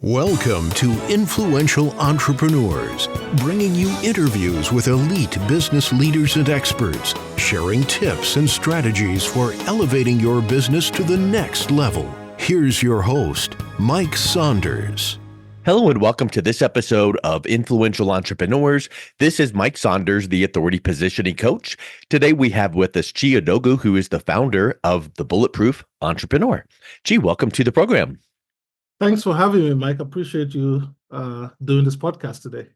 Welcome to Influential Entrepreneurs, bringing you interviews with elite business leaders and experts, sharing tips and strategies for elevating your business to the next level. Here's your host, Mike Saunders. Hello and welcome to this episode of Influential Entrepreneurs. This is Mike Saunders, the Authority Positioning Coach. Today we have with us Chi Odogwu, who is the founder of the Bulletproof Entrepreneur. Chi, welcome to the program. Thanks for having me, Mike. I appreciate you doing this podcast today.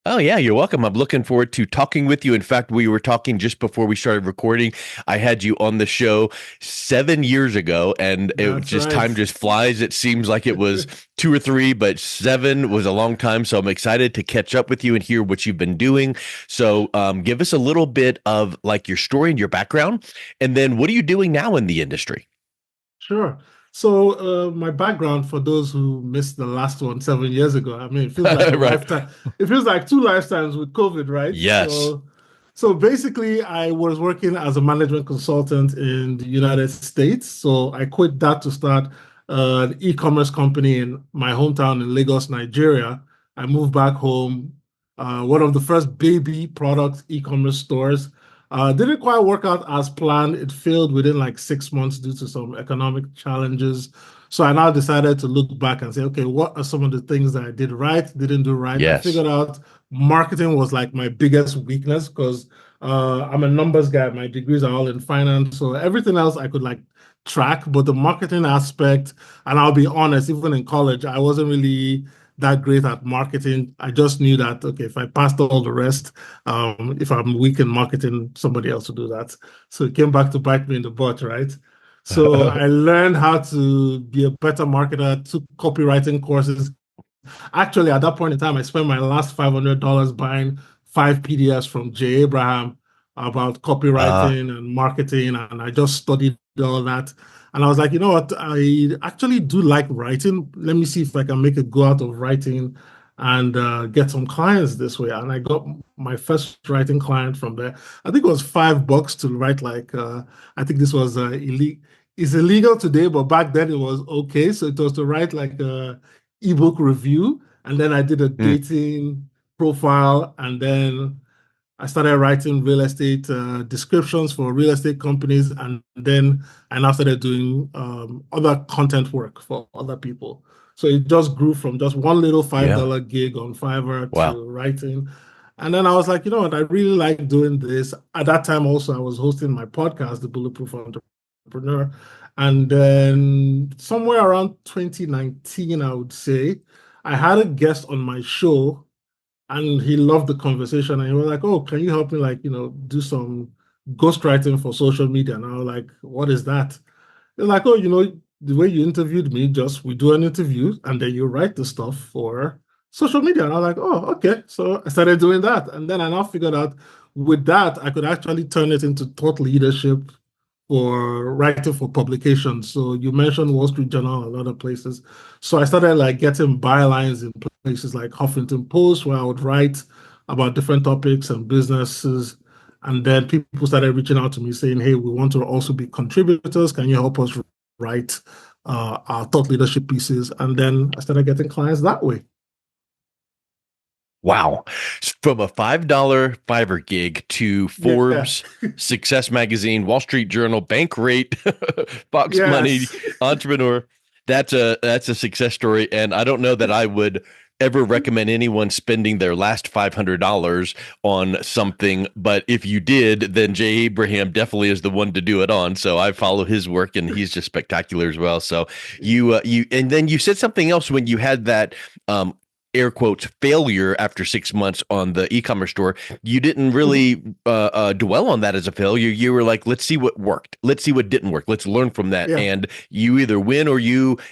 Oh, yeah, you're welcome. I'm looking forward to talking with you. In fact, we were talking just before we started recording. I had you on the show 7 years ago, and time just flies. It seems like it was 2 or 3, but 7 was a long time. So I'm excited to catch up with you and hear what you've been doing. So give us a little bit of like your story and your background, and then what are you doing now in the industry? Sure. So my background, for those who missed the last one 7 years ago, I mean, it feels like a lifetime. It feels like 2 lifetimes with COVID, right? Yes. So basically, I was working as a management consultant in the United States. So I quit that to start an e-commerce company in my hometown in Lagos, Nigeria. I moved back home. One of the first baby product e-commerce stores. Didn't quite work out as planned. It failed within like 6 months due to some economic challenges. So I now decided to look back and say, okay, what are some of the things that I did right, didn't do right? Yes. I figured out marketing was like my biggest weakness because I'm a numbers guy. My degrees are all in finance. So everything else I could like track, but the marketing aspect, and I'll be honest, even in college, I wasn't really that great at marketing. I just knew that, okay, if I passed all the rest, if I'm weak in marketing, somebody else will do that. So it came back to bite me in the butt, right? So I learned how to be a better marketer, took copywriting courses. Actually, at that point in time, I spent my last $500 buying 5 PDFs from Jay Abraham about copywriting and marketing, and I just studied all that. And I was like, you know what? I actually do like writing. Let me see if I can make a go out of writing and get some clients this way. And I got my first writing client from there. I think it was $5 to write like, I think this was it's illegal today, but back then it was okay. So it was to write like a ebook review. And then I did a dating profile, and then I started writing real estate descriptions for real estate companies, and then I now started doing other content work for other people. So it just grew from just one little $5 gig on Fiverr to writing. And then I was like, you know what, I really like doing this. At that time also, I was hosting my podcast, the Bulletproof Entrepreneur. And then somewhere around 2019, I would say, I had a guest on my show, and he loved the conversation, and he was like, oh, can you help me, like, do some ghostwriting for social media? And I was like, what is that? He's like, oh, the way you interviewed me, we do an interview and then you write the stuff for social media. And I was like, oh, okay. So I started doing that. And then I now figured out with that, I could actually turn it into thought leadership for writing for publications. So you mentioned Wall Street Journal and other places. So I started like getting bylines in places like Huffington Post, where I would write about different topics and businesses. And then people started reaching out to me saying, hey, we want to also be contributors. Can you help us write our thought leadership pieces? And then I started getting clients that way. Wow. From a $5 Fiverr gig to Forbes, Success Magazine, Wall Street Journal, Bankrate, Fox Money, Entrepreneur. That's a success story. And I don't know that I would ever recommend anyone spending their last $500 on something. But if you did, then Jay Abraham definitely is the one to do it on. So I follow his work, and he's just spectacular as well. So you and then you said something else when you had that air quotes failure after 6 months on the e-commerce store. You didn't really dwell on that as a failure. You were like, let's see what worked. Let's see what didn't work. Let's learn from that. And you either win or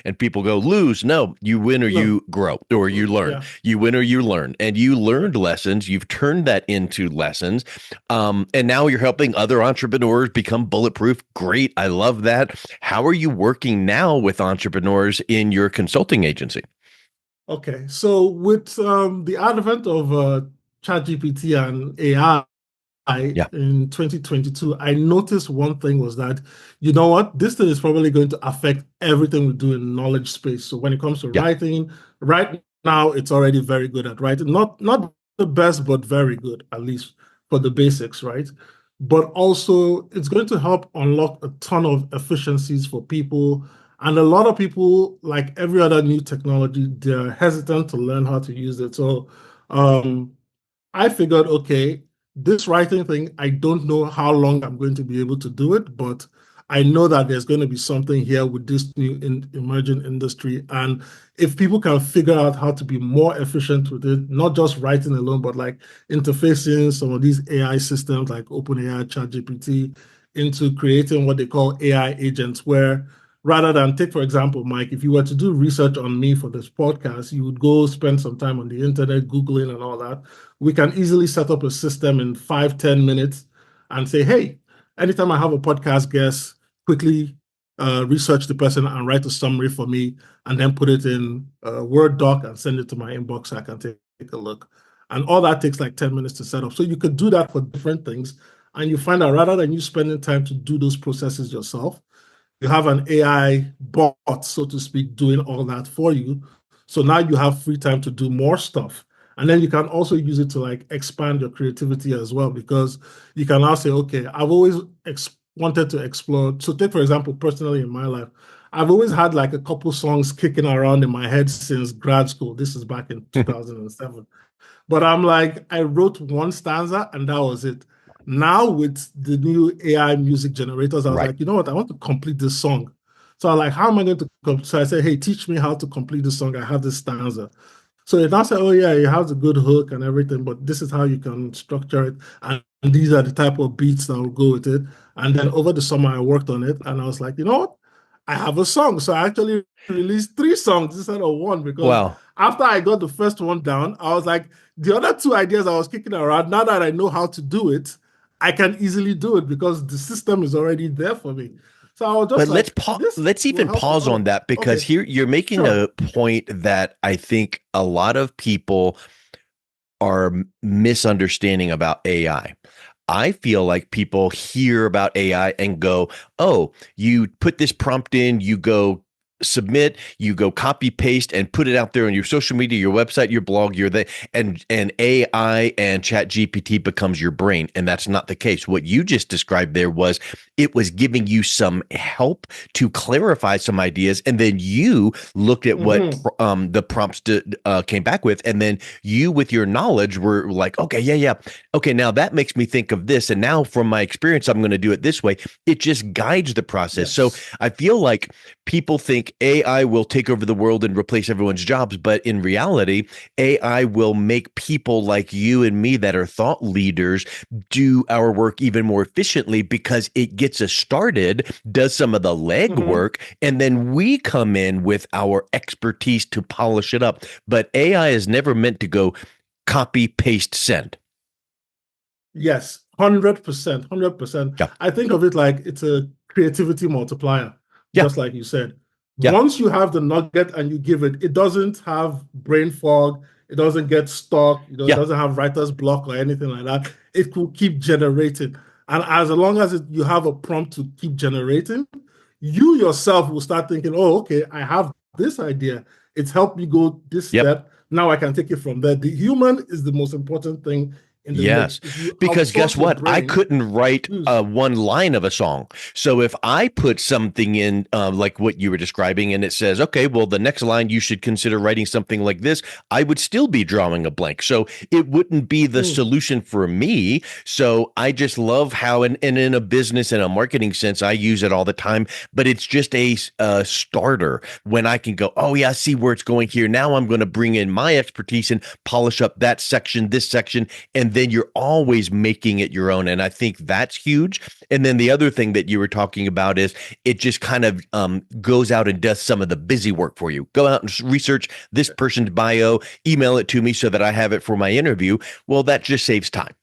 and people go lose. No, you win or you grow, or you learn. You win or you learn. And you learned lessons. You've turned that into lessons. And now you're helping other entrepreneurs become bulletproof. Great. I love that. How are you working now with entrepreneurs in your consulting agency? Okay, so with the advent of ChatGPT and AI, Yeah. in 2022, I noticed one thing was that, you know what, this thing is probably going to affect everything we do in knowledge space. So when it comes to Yeah. writing, right now it's already very good at writing. Not the best, but very good, at least for the basics, right? But also it's going to help unlock a ton of efficiencies for people. And a lot of people, like every other new technology, they're hesitant to learn how to use it. So I figured, okay, this writing thing, I don't know how long I'm going to be able to do it, but I know that there's going to be something here with this new emerging industry. And if people can figure out how to be more efficient with it, not just writing alone, but like interfacing some of these AI systems like OpenAI, ChatGPT into creating what they call AI agents, where rather than take, for example, Mike, if you were to do research on me for this podcast, you would go spend some time on the internet, Googling and all that. We can easily set up a system in 5-10 minutes and say, hey, anytime I have a podcast guest, quickly research the person and write a summary for me, and then put it in a Word doc and send it to my inbox so I can take a look. And all that takes like 10 minutes to set up. So you could do that for different things. And you find out rather than you spending time to do those processes yourself, you have an AI bot, so to speak, doing all that for you. So now you have free time to do more stuff. And then you can also use it to like expand your creativity as well, because you can now say, okay, I've always wanted to explore. So take, for example, personally in my life, I've always had like a couple songs kicking around in my head since grad school. This is back in 2007. But I'm like, I wrote one stanza and that was it. Now with the new AI music generators, I was Right. like, you know what? I want to complete this song. So I'm like, how am I going to so I said, hey, teach me how to complete this song. I have this stanza. So it now said, oh yeah, it has a good hook and everything, but this is how you can structure it. And these are the type of beats that will go with it. And then over the summer, I worked on it and I was like, you know what? I have a song. So I actually released 3 songs instead of 1, because Wow. after I got the first one down, I was like, the other 2 ideas I was kicking around, now that I know how to do it, I can easily do it because the system is already there for me. So I was But just like, this let's will even help a pause lot on of, that, because okay, here you're making sure. a point that I think a lot of people are misunderstanding about AI. I feel like people hear about AI and go, oh, you put this prompt in, you go submit, you go copy paste and put it out there on your social media, your website, your blog, and AI and Chat GPT becomes your brain. And that's not the case. What you just described there was it was giving you some help to clarify some ideas. And then you looked at what the prompts came back with. And then you, with your knowledge, were like, okay, yeah. Okay, now that makes me think of this. And now from my experience, I'm going to do it this way. It just guides the process. Yes. So I feel like people think AI will take over the world and replace everyone's jobs, but in reality, AI will make people like you and me that are thought leaders do our work even more efficiently, because it gets us started, does some of the legwork, and then we come in with our expertise to polish it up. But AI is never meant to go copy, paste, send. Yes, 100%, 100%. Yeah. I think of it like it's a creativity multiplier, Yeah. just like you said. Yeah. Once you have the nugget and you give it, it doesn't have brain fog, it doesn't get stuck, it Yeah. doesn't have writer's block or anything like that. It will keep generating. And as long as you have a prompt to keep generating, you yourself will start thinking, oh, okay, I have this idea. It's helped me go this Yep. step. Now I can take it from there. The human is the most important thing in the Yes, mix. If you because guess outsource your what? I brain, couldn't write lose. one line of a song. So if I put something in like what you were describing, and it says, okay, well, the next line you should consider writing something like this, I would still be drawing a blank. So it wouldn't be the solution for me. So I just love how, and in a business and a marketing sense, I use it all the time, but it's just a starter when I can go, oh yeah, I see where it's going here. Now I'm going to bring in my expertise and polish up that section, this section, and then you're always making it your own. And I think that's huge. And then the other thing that you were talking about is it just kind of goes out and does some of the busy work for you. Go out and research this person's bio, email it to me so that I have it for my interview. Well, that just saves time.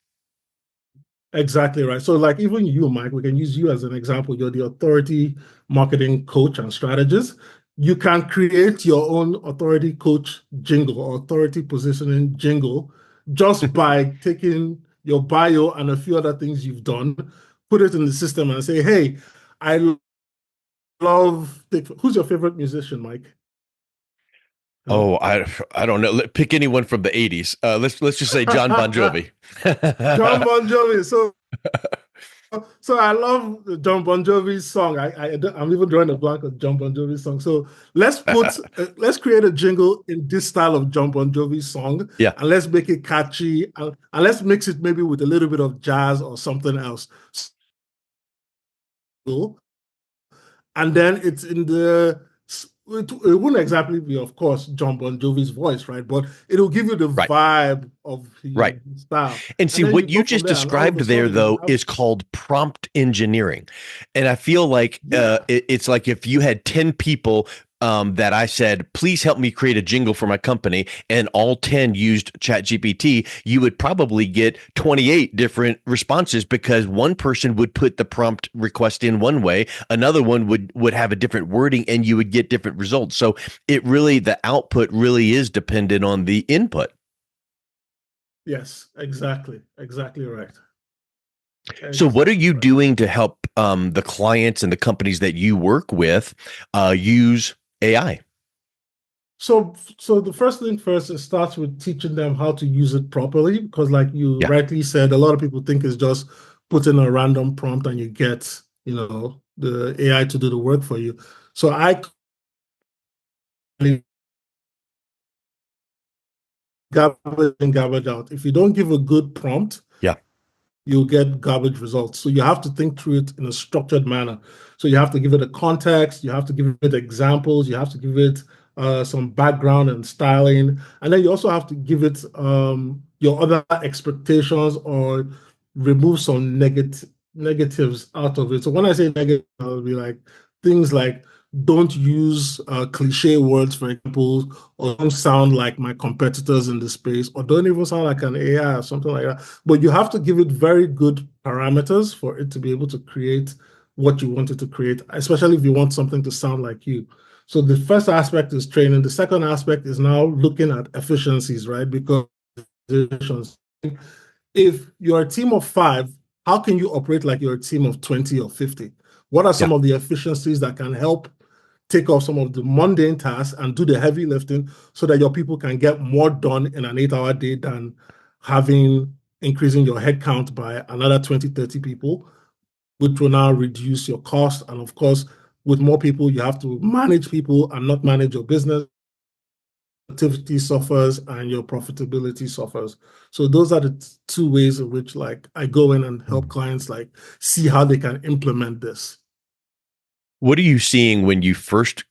Exactly right. So like even you, Mike, we can use you as an example. You're the authority marketing coach and strategist. You can create your own authority coach jingle or authority positioning jingle just by taking your bio, and a few other things you've done, put it in the system and say, hey, I love, who's your favorite musician, Mike? Hello? Oh, I don't know. Pick anyone from the 80s. Let's just say John Bon Jovi. John Bon Jovi. So I love the John Bon Jovi's song. I'm even drawing a blank of John Bon Jovi's song. So let's create a jingle in this style of John Bon Jovi's song, Yeah. and let's make it catchy, and let's mix it maybe with a little bit of jazz or something else. And then it's in it wouldn't exactly be, of course, John Bon Jovi's voice, right? But it'll give you the vibe of his style. And see, what you just described there, though, is called prompt engineering. And I feel like it's like if you had 10 people that I said, please help me create a jingle for my company, and all 10 used ChatGPT, you would probably get 28 different responses, because one person would put the prompt request in one way, another one would have a different wording, and you would get different results. So the output really is dependent on the input. Yes, exactly right. So what are you doing to help the clients and the companies that you work with use AI? So the first thing first, it starts with teaching them how to use it properly, because like you rightly said, a lot of people think it's just put in a random prompt and you get, the AI to do the work for you. So I garbage in, garbage out. If you don't give a good prompt, you'll get garbage results. So you have to think through it in a structured manner. So you have to give it a context, you have to give it examples, you have to give it some background and styling, and then you also have to give it your other expectations, or remove some negatives out of it. So when I say negative, I'll be like things like, don't use cliche words, for example, or don't sound like my competitors in the space, or don't even sound like an AI or something like that. But you have to give it very good parameters for it to be able to create what you want it to create, especially if you want something to sound like you. So the first aspect is training. The second aspect is now looking at efficiencies, right? Because if you're a team of 5, how can you operate like you're a team of 20 or 50? What are some of the efficiencies that can help take off some of the mundane tasks and do the heavy lifting, so that your people can get more done in an 8-hour day than increasing your headcount by another 20, 30 people, which will now reduce your cost. And of course, with more people, you have to manage people and not manage your business. Activity suffers and your profitability suffers. So those are the 2 ways in which I go in and help clients see how they can implement this. What are you seeing when you first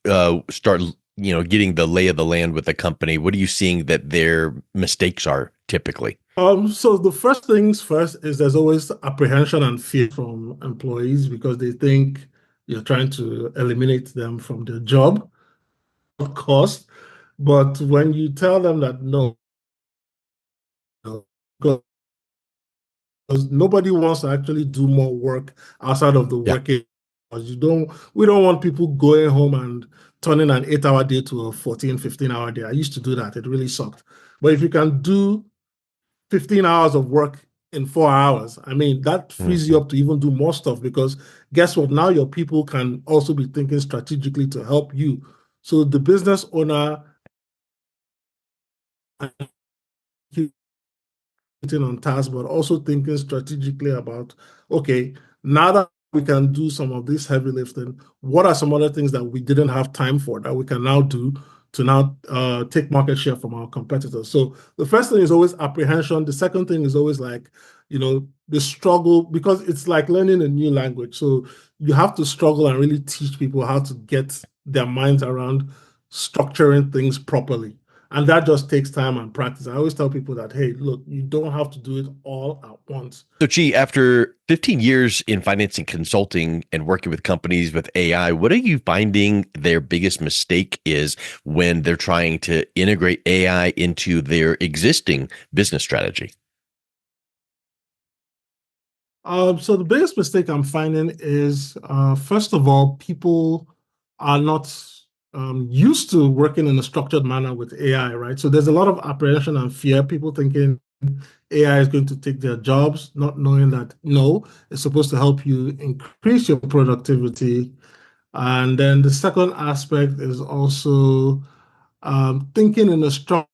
start, getting the lay of the land with a company? What are you seeing that their mistakes are typically? So the first things first is there's always apprehension and fear from employees, because they think you're trying to eliminate them from their job, of course. But when you tell them that no, because nobody wants to actually do more work outside of the working. We don't want people going home and turning an 8-hour day to a 14, 15-hour day. I used to do that. It really sucked. But if you can do 15 hours of work in 4 hours, that frees you up to even do more stuff, because guess what? Now your people can also be thinking strategically to help you. So the business owner on task, but also thinking strategically about, okay, now that we can do some of this heavy lifting, what are some other things that we didn't have time for that we can now do to now take market share from our competitors? So the first thing is always apprehension. The second thing is always the struggle, because it's like learning a new language. So you have to struggle and really teach people how to get their minds around structuring things properly. And that just takes time and practice. I always tell people that, hey, look, you don't have to do it all at once. So, Chi, after 15 years in finance and consulting and working with companies with AI, what are you finding their biggest mistake is when they're trying to integrate AI into their existing business strategy? So the biggest mistake I'm finding is, first of all, people are not used to working in a structured manner with AI, right? So there's a lot of apprehension and fear, people thinking AI is going to take their jobs, not knowing that no, it's supposed to help you increase your productivity. And then the second aspect is also thinking in a strong.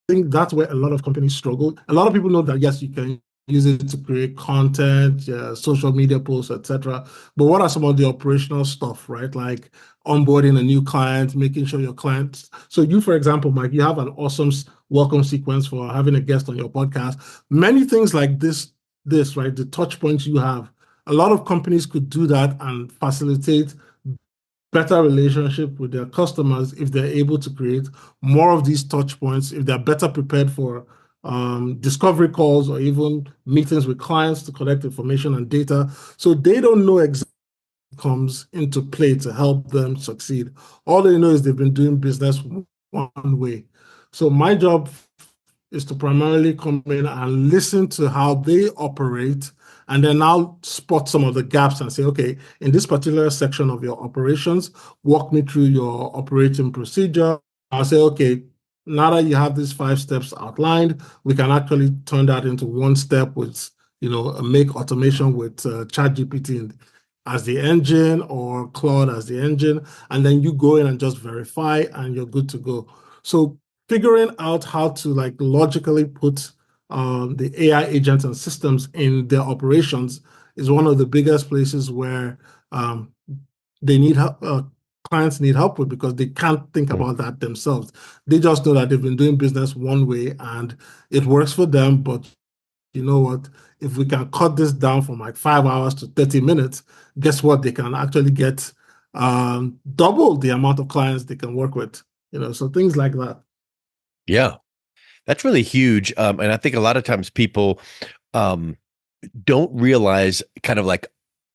Think that's where a lot of companies struggle. A lot of people know that yes, you can use it to create content, social media posts, etc. But what are some of the operational stuff, right? Like onboarding a new client, making sure your clients. So you, for example, Mike, you have an awesome welcome sequence for having a guest on your podcast. Many things like this, right? The touch points you have. A lot of companies could do that and facilitate better relationship with their customers if they're able to create more of these touch points, if they're better prepared for discovery calls or even meetings with clients to collect information and data. So they don't know exactly what comes into play to help them succeed. All they know is they've been doing business one way. So my job is to primarily come in and listen to how they operate, and then I'll spot some of the gaps and say, okay, in this particular section of your operations, walk me through your operating procedure. I'll say, okay, now that you have these 5 steps outlined, we can actually turn that into one step with, make automation with ChatGPT as the engine or Claude as the engine, and then you go in and just verify and you're good to go. So figuring out how to like logically put the AI agents and systems in their operations is one of the biggest places where they need help, clients need help with, because they can't think about that themselves. They just know that they've been doing business one way and it works for them. But you know what? If we can cut this down from like 5 hours to 30 minutes, guess what? They can actually get double the amount of clients they can work with. So things like that. Yeah, that's really huge. And I think a lot of times people don't realize kind of like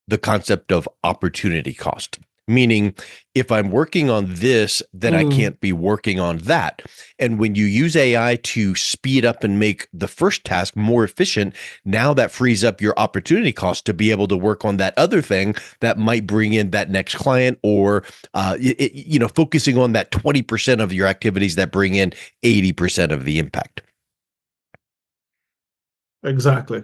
the concept of opportunity cost. Meaning, if I'm working on this, then I can't be working on that. And when you use AI to speed up and make the first task more efficient, now that frees up your opportunity cost to be able to work on that other thing that might bring in that next client, or focusing on that 20% of your activities that bring in 80% of the impact. Exactly.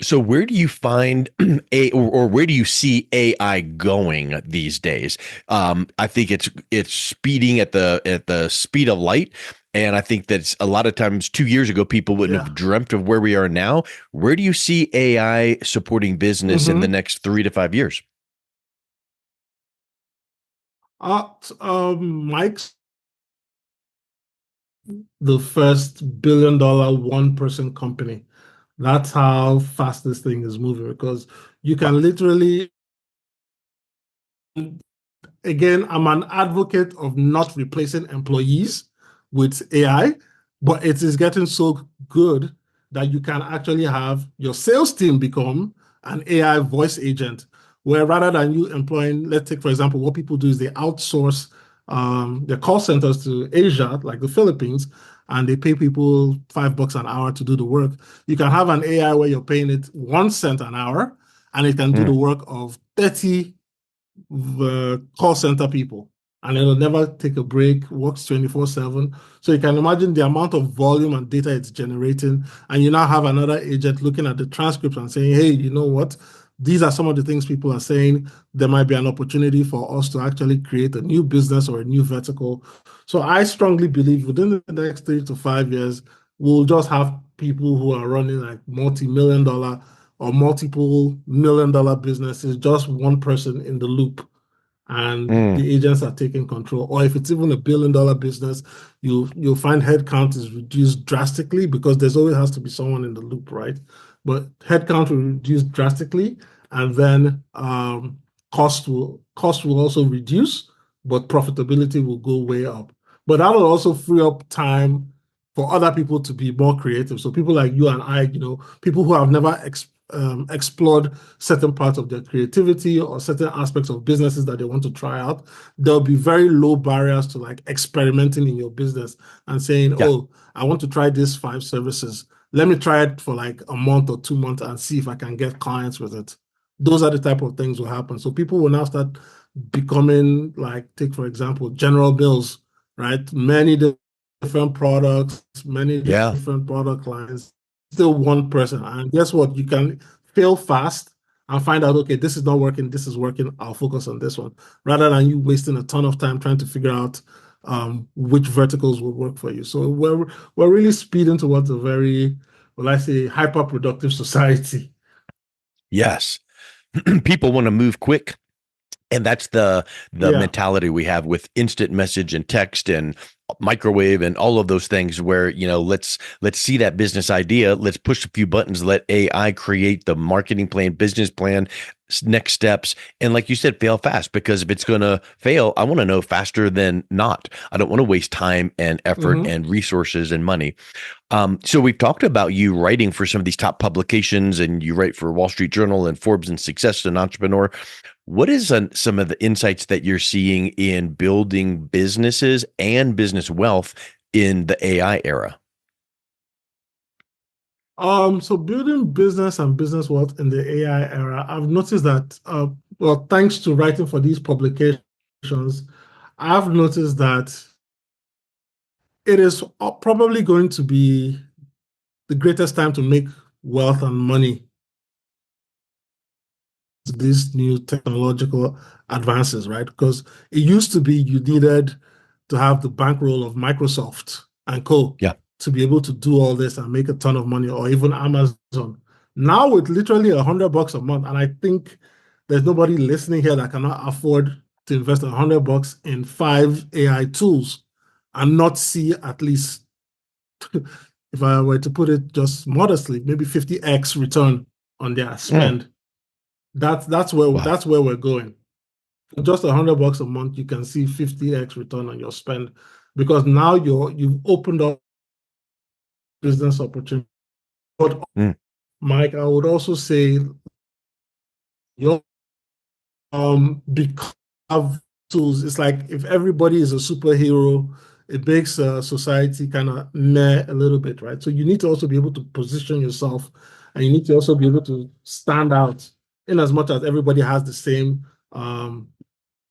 So where do you find or where do you see AI going these days? I think it's speeding at the speed of light. And I think that's a lot of times 2 years ago, people wouldn't have dreamt of where we are now. Where do you see AI supporting business in the next 3 to 5 years? Mike's the first billion-dollar one-person company. That's how fast this thing is moving, because you can literally, again, I'm an advocate of not replacing employees with AI, but it is getting so good that you can actually have your sales team become an AI voice agent, where rather than you employing, let's take, for example, what people do is they outsource their call centers to Asia, like the Philippines, and they pay people $5 an hour to do the work. You can have an AI where you're paying it 1 cent an hour, and it can do the work of 30 call center people, and it'll never take a break, works 24/7. So you can imagine the amount of volume and data it's generating. And you now have another agent looking at the transcripts and saying, hey, you know what? These are some of the things people are saying. There might be an opportunity for us to actually create a new business or a new vertical. So I strongly believe within the next 3 to 5 years, we'll just have people who are running like multi-million-dollar or multiple million-dollar businesses, just one person in the loop, and the agents are taking control. Or if it's even a billion-dollar business, you'll find headcount is reduced drastically, because there's always has to be someone in the loop, right? But headcount will reduce drastically, and then cost will also reduce, but profitability will go way up. But that will also free up time for other people to be more creative. So people like you and I, people who have never explored certain parts of their creativity or certain aspects of businesses that they want to try out, there'll be very low barriers to like experimenting in your business and saying, oh, I want to try these 5 services. Let me try it for like a month or 2 months and see if I can get clients with it. those are the type of things will happen. So people will now start becoming like, take for example, General Mills, right? Many different products, many Yeah. different product lines, still one person. And guess what? You can fail fast and find out, okay, this is not working, this is working, I'll focus on this one, rather than you wasting a ton of time trying to figure out which verticals will work for you. So we're really speeding towards a very, well, I say, hyper productive society. Yes. People want to move quick. And that's the mentality we have with instant message and text and microwave and all of those things where, let's see that business idea. Let's push a few buttons, let AI create the marketing plan, business plan, next steps. And like you said, fail fast, because if it's going to fail, I want to know faster than not. I don't want to waste time and effort and resources and money. So we've talked about you writing for some of these top publications, and you write for Wall Street Journal and Forbes and Success and Entrepreneur. What is some of the insights that you're seeing in building businesses and business wealth in the AI era? So building business and business wealth in the AI era, I've noticed that, well, thanks to writing for these publications, I've noticed that it is probably going to be the greatest time to make wealth and money. These new technological advances, right? Because it used to be you needed to have the bankroll of Microsoft and co. to be able to do all this and make a ton of money, or even Amazon. Now with literally $100 a month, and I think there's nobody listening here that cannot afford to invest $100 in 5 AI tools and not see at least, if I were to put it just modestly, maybe 50x return on their spend. That's where we're going. For just $100 a month, you can see 50x return on your spend, because now you've opened up business opportunity. But Mike, I would also say because of tools, it's like if everybody is a superhero, it makes society kind of meh a little bit, right? So you need to also be able to position yourself, and you need to also be able to stand out, in as much as everybody has the same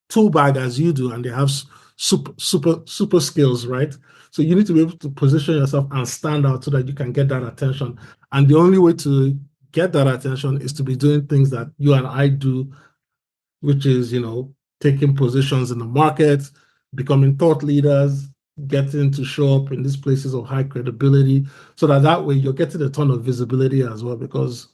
tool bag as you do, and they have super skills, right? So you need to be able to position yourself and stand out so that you can get that attention. And the only way to get that attention is to be doing things that you and I do, which is, taking positions in the market, becoming thought leaders, getting to show up in these places of high credibility, so that way you're getting a ton of visibility as well, because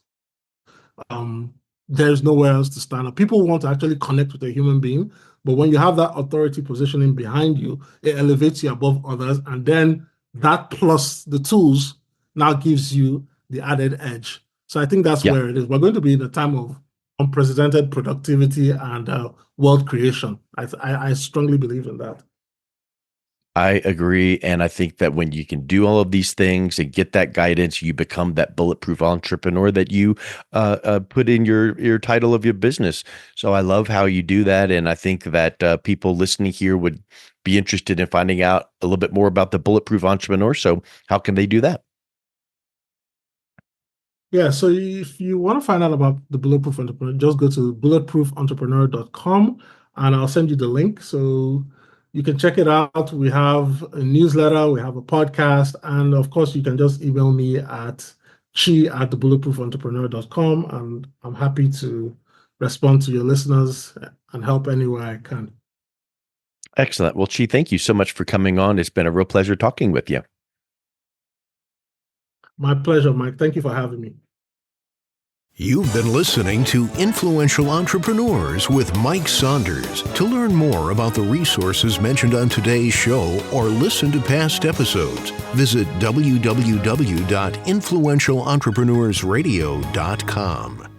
there's nowhere else to stand up. People want to actually connect with a human being, but when you have that authority positioning behind you, it elevates you above others, and then that plus the tools now gives you the added edge. So I think that's where it is. We're going to be in a time of unprecedented productivity and wealth creation. I strongly believe in that. I agree. And I think that when you can do all of these things and get that guidance, you become that bulletproof entrepreneur that you put in your title of your business. So I love how you do that. And I think that people listening here would be interested in finding out a little bit more about the Bulletproof Entrepreneur. So how can they do that? Yeah, so if you want to find out about the Bulletproof Entrepreneur, just go to bulletprooфentrepreneur.com, and I'll send you the link. So you can check it out. We have a newsletter, we have a podcast, and of course, you can just email me at chi@thebulletprooфentrepreneur.com, and I'm happy to respond to your listeners and help anywhere I can. Excellent. Well, Chi, thank you so much for coming on. It's been a real pleasure talking with you. My pleasure, Mike. Thank you for having me. You've been listening to Influential Entrepreneurs with Mike Saunders. To learn more about the resources mentioned on today's show or listen to past episodes, visit www.influentialentrepreneursradio.com.